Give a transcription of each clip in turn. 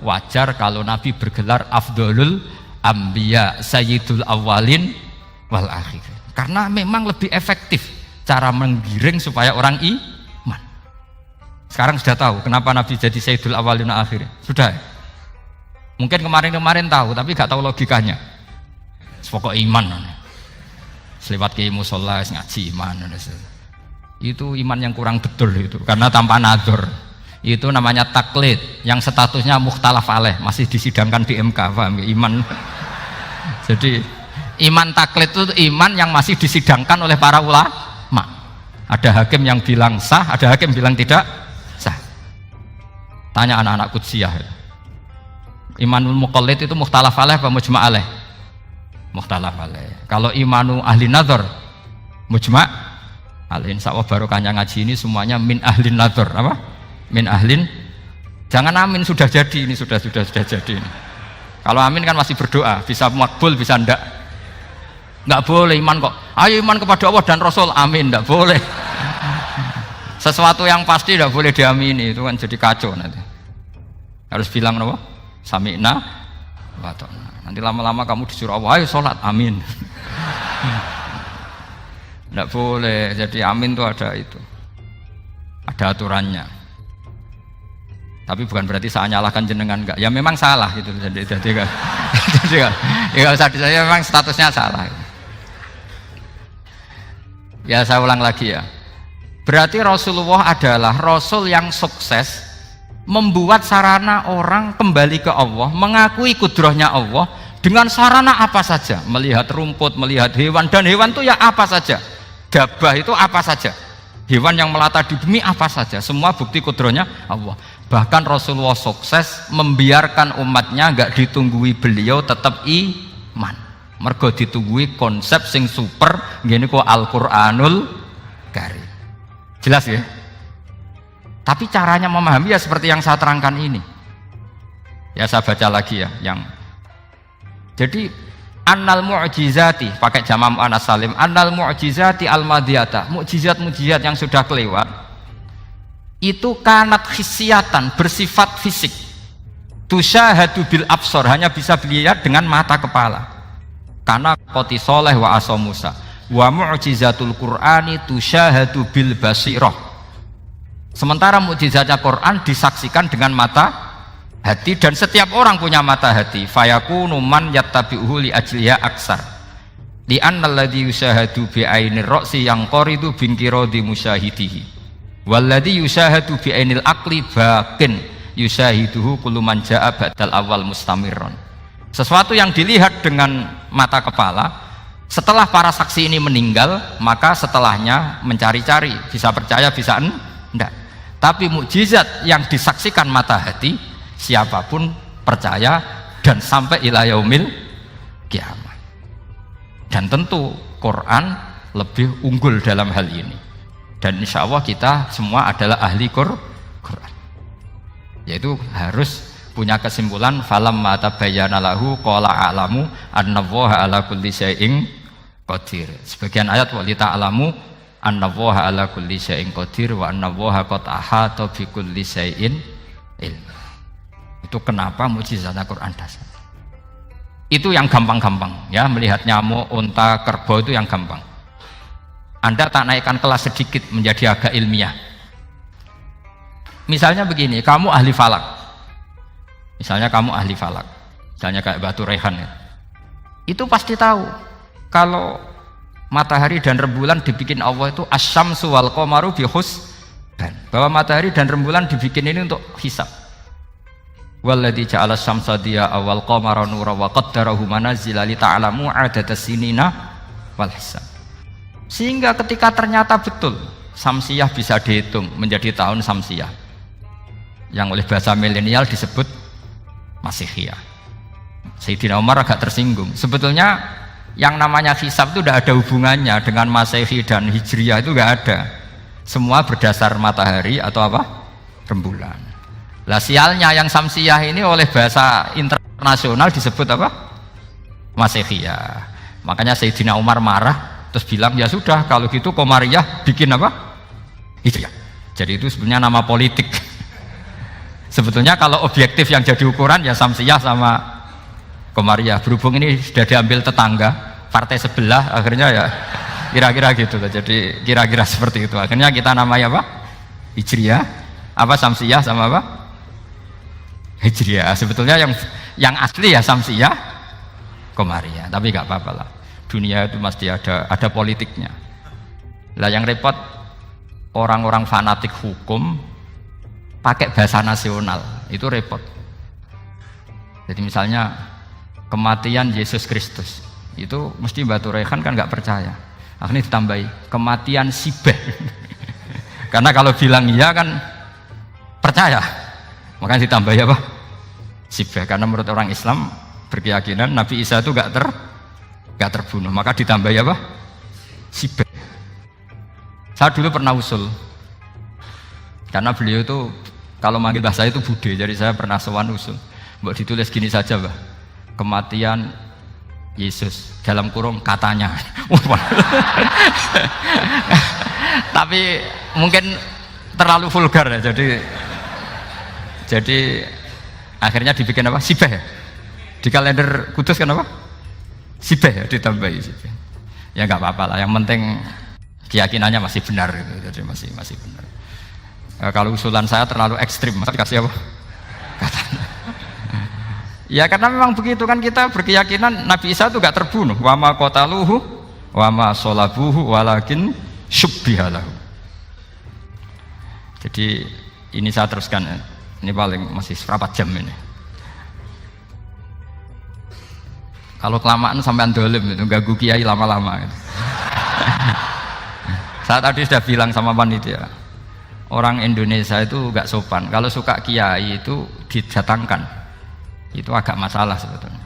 wajar kalau Nabi bergelar Afdholul Anbiya Sayyidul Awwalin wal Akhirin, karena memang lebih efektif cara menggiring supaya orang iman. Sekarang sudah tahu kenapa Nabi jadi Sayyidul Awwalin wal Akhirin? Sudah. Mungkin kemarin-kemarin tahu tapi gak tahu logikanya. Pokok iman. Selewat ke musola ngaji iman. Itu iman yang kurang betul itu, karena tanpa nadzor. Itu namanya taklid yang statusnya mukhtalaf alaih, masih disidangkan di MK, paham ya? Iman. Jadi iman taklid itu iman yang masih disidangkan oleh para ulama. Ada hakim yang bilang sah, ada hakim bilang tidak sah. Tanya anak-anak Qudsiyah. Imanul muqallid itu mukhtalaf alaih apa mujma' alaih? Mukhtalaf alaih. Kalau imanu ahli nadzar mujma' alaih. Insyaallah barokahnya ngaji ini semuanya min ahli nadzar, apa? Min ahlin, jangan amin sudah jadi, ini sudah jadi ini. Kalau amin kan masih berdoa, bisa makbul bisa ndak boleh iman kok, ayo iman kepada Allah dan Rasul, amin, ndak boleh. Sesuatu yang pasti ndak boleh diamini, itu kan jadi kacau nanti. Harus bilang apa? Sami'na wa ta'na. Nanti lama-lama kamu disuruh Allah, ayo sholat, amin. Ndak boleh, jadi amin itu ada aturannya. Tapi bukan berarti saya nyalahkan jenengan, enggak. Ya memang salah gitu. Jadi kan. Ya usah saya memang statusnya salah. Ya saya ulang lagi ya. Berarti Rasulullah adalah Rasul yang sukses membuat sarana orang kembali ke Allah, mengakui kudrahnya Allah dengan sarana apa saja. Melihat rumput, melihat hewan, dan hewan itu ya apa saja. Gabah itu apa saja. Hewan yang melata di bumi apa saja. Semua bukti kudrahnya Allah. Bahkan Rasulullah sukses membiarkan umatnya enggak ditunggui beliau tetap iman. Mergo ditunggui konsep sing super ngene kok Al-Qur'anul Karim. Jelas ya? Tapi caranya memahami ya seperti yang saya terangkan ini. Ya saya baca lagi ya yang. Jadi annal mu'jizati pakai jama' mu'annas salim, annal mu'jizati al-madiyata, mukjizat-mukjizat yang sudah kelewat itu kanat khisyatan, bersifat fisik, tusyahadu bil absor, hanya bisa dilihat dengan mata kepala, karena qoti soleh wa aso Musa, wa mu'jizatul Qur'ani tusyahadu bil basirah. Sementara mukjizatnya Quran disaksikan dengan mata hati, dan setiap orang punya mata hati. Fayakunu man yattabi'uhu li ajliha aksar li annal ladzi yusyahadu bi ainir ra'si yang qaridu bin qiradi musyahidihi walladzi yusyahadu bi ainil aqli bakin yusyahiduhu kullu man jaa badal awal mustamirron. Sesuatu yang dilihat dengan mata kepala, setelah para saksi ini meninggal, maka setelahnya mencari-cari, bisa percaya bisa enggak. Tapi mukjizat yang disaksikan mata hati, siapapun percaya dan sampai ila yaumil kiamat. Dan tentu Quran lebih unggul dalam hal ini. Dan insya Allah kita semua adalah ahli Quran. Yaitu harus punya kesimpulan falamma tabayyana lahu qala a'lamu annallaha ala kulli syai'in qadir. Sebagian ayat wa li ta'lamu annallaha ala kulli syai'in qadir wa annallaha qad ahata bi kulli syai'in ilma. Itu kenapa mukjizatnya Quran dasar. Itu yang gampang-gampang ya, melihat nyamuk, unta, kerbau itu yang gampang. Anda tak naikkan kelas sedikit menjadi agak ilmiah. Misalnya begini, kamu ahli falak. Misalnya kayak Batu Rehan ya. Itu pasti tahu kalau matahari dan rembulan dibikin Allah itu asyamsu wal qamaru bi husban. Bahwa matahari dan rembulan dibikin ini untuk hisab. Walladzi ja'ala syamsa diya wal qamara nura wa qaddarahu manazila li ta'lamu 'adadas sinina wal hisab. Sehingga ketika ternyata betul Samsiyah bisa dihitung menjadi tahun Samsiyah, yang oleh bahasa milenial disebut Masihiyah. Sayyidina Umar agak tersinggung. Sebetulnya yang namanya hisab itu tidak ada hubungannya dengan Masehi dan Hijriyah, itu tidak ada. Semua berdasar matahari atau apa? Rembulan. Lah sialnya yang Samsiyah ini oleh bahasa internasional disebut apa? Masihiyah. Makanya Sayyidina Umar marah terus bilang ya sudah kalau gitu Qamariyah bikin apa? Hijriyah. Jadi itu sebenarnya nama politik. Sebetulnya kalau objektif yang jadi ukuran ya Samsiyah sama Qamariyah. Berhubung ini sudah diambil tetangga, partai sebelah, akhirnya ya kira-kira gitu. Jadi kira-kira seperti itu. Akhirnya kita namanya apa? Hijriyah, apa Samsiyah sama apa? Hijriyah. Sebetulnya yang asli ya Samsiyah, Qamariyah. Tapi nggak apa-apa lah. Dunia itu mesti ada politiknya. Lah yang repot orang-orang fanatik hukum pakai bahasa nasional itu repot. Jadi misalnya kematian Yesus Kristus itu mesti Batu Rehan kan nggak percaya, akhirnya ditambahi kematian Sibeh karena kalau bilang iya kan percaya, makanya ditambahi apa? Sibeh, karena menurut orang Islam berkeyakinan Nabi Isa itu nggak terbunuh, maka ditambahi apa? Sibeh. Saya dulu pernah usul karena beliau itu kalau manggil bahasa itu bude, jadi saya pernah sowan usul. Mbok ditulis gini saja, Mbah. Kematian Yesus dalam kurung katanya. Tapi mungkin terlalu vulgar ya. Jadi akhirnya dibikin apa? Sibeh. Di kalender Kudus kan apa? Sibeh ya, ditambahi Sibeh. Ya nggak apa-apa lah. Yang penting keyakinannya masih benar gitu. Jadi masih benar. Kalau usulan saya terlalu ekstrim, masa dikasih apa? Katanya. Ya karena memang begitu kan, kita berkeyakinan Nabi Isa itu gak terbunuh. Wa ma qataluhu wa ma sholabuhu walakin syubbihalahu. Jadi ini saya teruskan ya. Ini paling masih berapa jam ini. Kalau kelamaan sampean dolim itu ganggu kiai lama-lama gitu. Saya tadi sudah bilang sama panitia, orang Indonesia itu gak sopan. Kalau suka kiai itu didatangkan, itu agak masalah sebetulnya.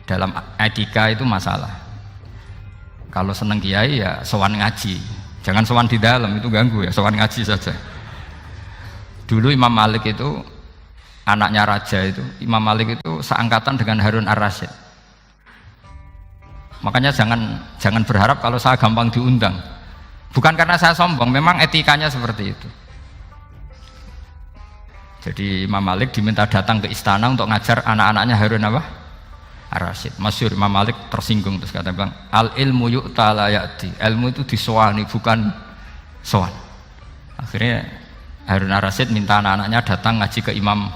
Dalam etika itu masalah. Kalau seneng kiai ya sowan ngaji, jangan sowan di dalam, itu ganggu ya, sowan ngaji saja. Dulu Imam Malik itu anaknya raja itu, Imam Malik itu seangkatan dengan Harun Ar-Rasyid. Makanya jangan berharap kalau saya gampang diundang. Bukan karena saya sombong, memang etikanya seperti itu. Jadi Imam Malik diminta datang ke istana untuk ngajar anak-anaknya Harun apa? Ar-Rasyid. Masyhur Imam Malik tersinggung terus kata bilang, al ilmu yu'ta la ya'ti. Ilmu itu disowani bukan sowan. Akhirnya Harun Ar-Rasyid minta anak-anaknya datang ngaji ke Imam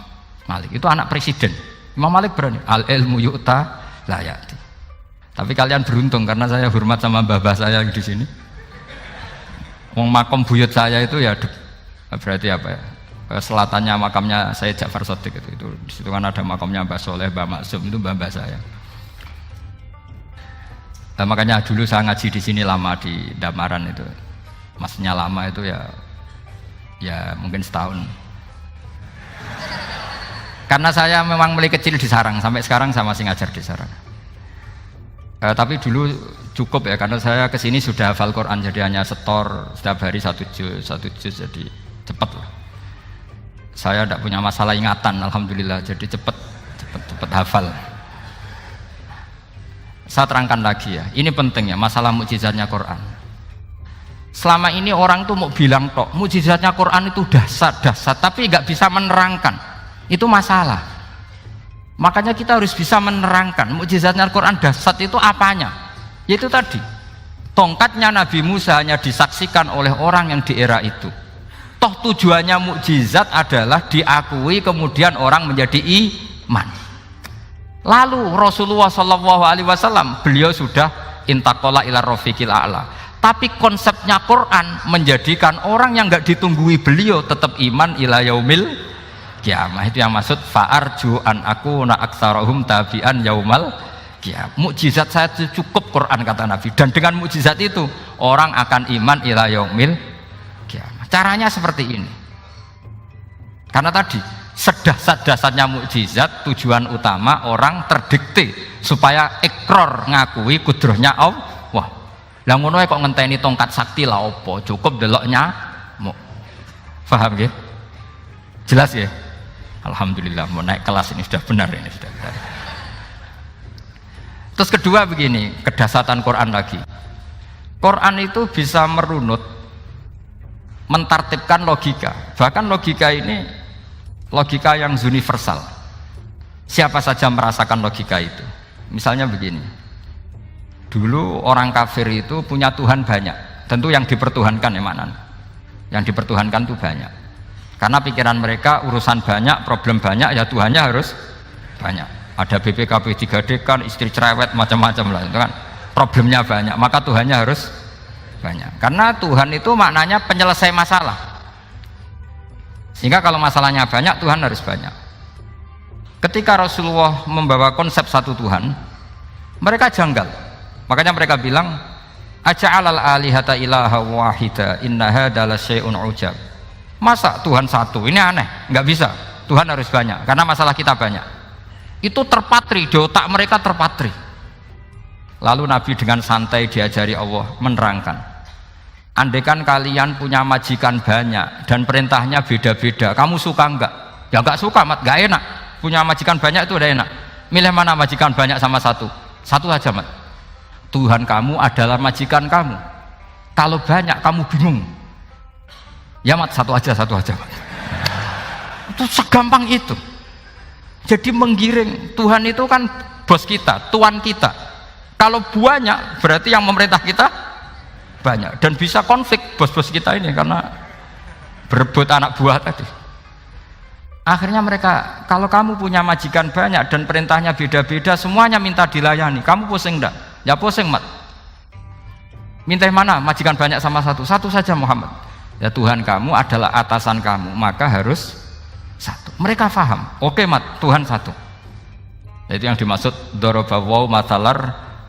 Malik. Itu anak presiden. Imam Malik berani, al ilmu yu'ta la ya'ti. Tapi kalian beruntung karena saya hormat sama mbah-mbah saya yang di sini. Wong makom buyut saya itu ya berarti apa ya? Selatannya makamnya saya Ja'far Shadiq itu di situ kan ada makamnya Mbah Soleh, Mbah Maksum, itu mbah-mbah saya. Nah, makanya dulu saya ngaji di sini lama di Damaran itu, maksudnya lama itu ya mungkin setahun. Karena saya memang mulai kecil di Sarang, sampai sekarang saya masih ngajar di Sarang. Tapi dulu cukup ya, karena saya kesini sudah hafal Quran, jadi hanya setor setiap hari satu juz, jadi cepat lah. Saya tidak punya masalah ingatan, alhamdulillah, jadi cepat hafal. Saya terangkan lagi ya, ini penting ya, masalah mukjizatnya Quran. Selama ini orang tuh mau bilang tok, mukjizatnya Quran itu dahsyat, tapi nggak bisa menerangkan. Itu masalah. Makanya kita harus bisa menerangkan mukjizatnya Quran dahsyat itu apanya. Yaitu tadi, tongkatnya Nabi Musa hanya disaksikan oleh orang yang di era itu. Toh tujuannya mukjizat adalah diakui kemudian orang menjadi iman. Lalu Rasulullah SAW beliau sudah intaqala ila rafiqil a'la. Tapi konsepnya Quran menjadikan orang yang nggak ditunggui beliau tetap iman ila yaumil kiamah. Itu yang maksud fa'arju an akuna aktsarahum tabi'an yaumal kiamah. Mukjizat saya itu cukup Quran kata Nabi, dan dengan mukjizat itu orang akan iman ila yaumil kiamah. Caranya seperti ini. Karena tadi sedahsyat-dahsyatnya mukjizat, tujuan utama orang terdikte supaya ikrar ngakui kudrohnya Allah. Lah ngono kok ngenteni tongkat sakti lah opo? Cukup deloknya. Paham nggih? Jelas ya? Alhamdulillah, mau naik kelas ini sudah benar ini sudah benar. Terus kedua begini, kedahsyatan Quran lagi. Quran itu bisa merunut, mentartibkan logika. Bahkan logika ini logika yang universal. Siapa saja merasakan logika itu. Misalnya begini, dulu orang kafir itu punya Tuhan banyak, tentu yang dipertuhankan ya mana? Yang dipertuhankan itu banyak, karena pikiran mereka urusan banyak, problem banyak, ya Tuhannya harus banyak. Ada BPKB 3D kan, istri cerewet, macam-macam lah, itu kan problemnya banyak, maka Tuhannya harus banyak. Karena Tuhan itu maknanya penyelesai masalah, sehingga kalau masalahnya banyak, Tuhan harus banyak. Ketika Rasulullah membawa konsep satu Tuhan, mereka janggal. Makanya mereka bilang, aja'alal alihata ilaha wahida inna hadza lasyai'un ujab. Masa Tuhan satu? Ini aneh, nggak bisa. Tuhan harus banyak, karena masalah kita banyak. Itu terpatri, di otak mereka terpatri. Lalu Nabi dengan santai diajari Allah menerangkan, andaikan kalian punya majikan banyak dan perintahnya beda-beda, kamu suka enggak? Ya enggak suka, mat, enggak enak. Punya majikan banyak itu udah enak. Milih mana majikan banyak sama satu? Satu aja, mat. Tuhan kamu adalah majikan kamu. Kalau banyak kamu bingung. Ya mat, satu aja mat. Itu segampang itu. Jadi menggiring, Tuhan itu kan bos kita, tuan kita. Kalau banyak berarti yang memerintah kita banyak, dan bisa konflik bos-bos kita ini karena berebut anak buah tadi. Akhirnya mereka, kalau kamu punya majikan banyak dan perintahnya beda-beda, semuanya minta dilayani, kamu pusing enggak? Ya pusing, mat. Minta mana? Majikan banyak sama satu? Satu saja Muhammad. Ya Tuhan kamu adalah atasan kamu, maka harus satu. Mereka faham. Oke, mat, Tuhan satu. Itu yang dimaksud dorobawaw matalar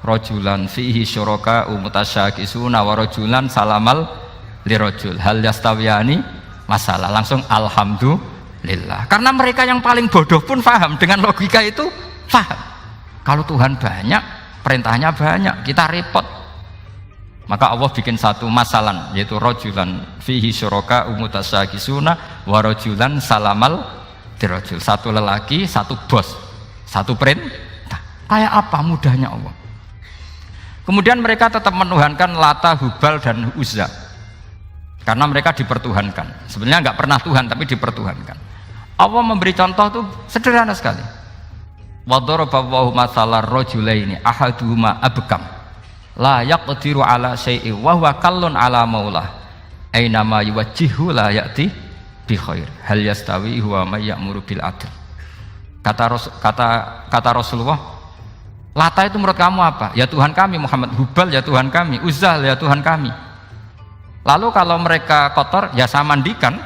rojulan fihi syuraka umutasyakisuna wa rojulan salamal lirojul hal yastawiyani masalah. Langsung alhamdulillah. Karena mereka yang paling bodoh pun faham dengan logika itu, faham. Kalau Tuhan banyak, perintahnya banyak, kita repot. Maka Allah bikin satu masalan, yaitu rojulan fihi syuraka umutasyakisuna wa rojulan salamal lirojul. Satu lelaki, satu bos, satu perintah. Kayak apa mudahnya Allah. Kemudian mereka tetap menuhankan Lata, Hubal dan Uzza, karena mereka dipertuhankan. Sebenarnya nggak pernah Tuhan, tapi dipertuhankan. Allah memberi contoh itu sederhana sekali. Wa daraballahu mathalar rajulaini ahaduhuma abkam la yaqdiru ala syai'in wa huwa kallun ala maulah aina ma yuwajjihu la ya'ti bi khair hal yastawi huwa may ya'muru bil adl. Kata Rasulullah, Lata itu menurut kamu apa? Ya Tuhan kami. Muhammad, Hubal ya Tuhan kami. Uzzah ya Tuhan kami. Lalu kalau mereka kotor ya saya mandikan,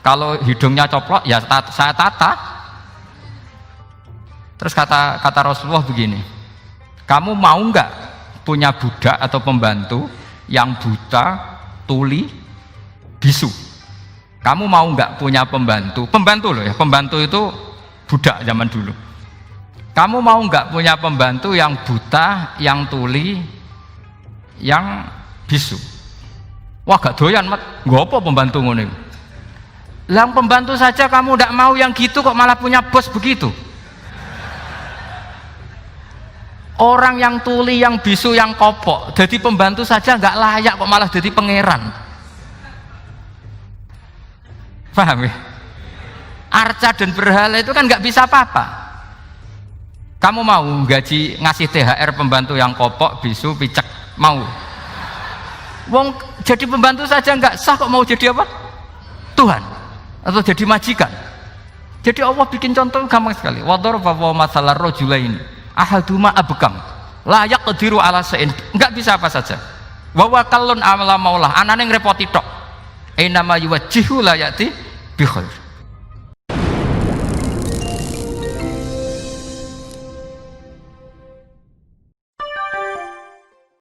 kalau hidungnya coplok ya saya tata. Terus kata Rasulullah begini, kamu mau nggak punya budak atau pembantu yang buta, tuli, bisu? Kamu mau nggak punya pembantu loh ya, pembantu itu budak zaman dulu. Kamu mau nggak punya pembantu yang buta, yang tuli, yang bisu? Wah gak doyan, mat. Gak apa pembantu ngono. Lah pembantu saja kamu nggak mau yang gitu, kok malah punya bos begitu? Orang yang tuli, yang bisu, yang kopok, jadi pembantu saja nggak layak, kok malah jadi pangeran. Paham ya? Arca dan berhala itu kan nggak bisa apa-apa. Kamu mau gaji ngasih THR pembantu yang kopok, bisu, picek? Mau? Wong jadi pembantu saja nggak sah, kok mau jadi apa? Tuhan atau jadi majikan? Jadi Allah bikin contoh gampang sekali. Wa daraballahu mathalar rajulaini ahaduma abkam la yaqdiru ala syai'in, enggak bisa apa saja. Wa huwa kallun ala maulah, anane ngrepoti tok. Aina ma yuwajjihu la ya'ti bi khair.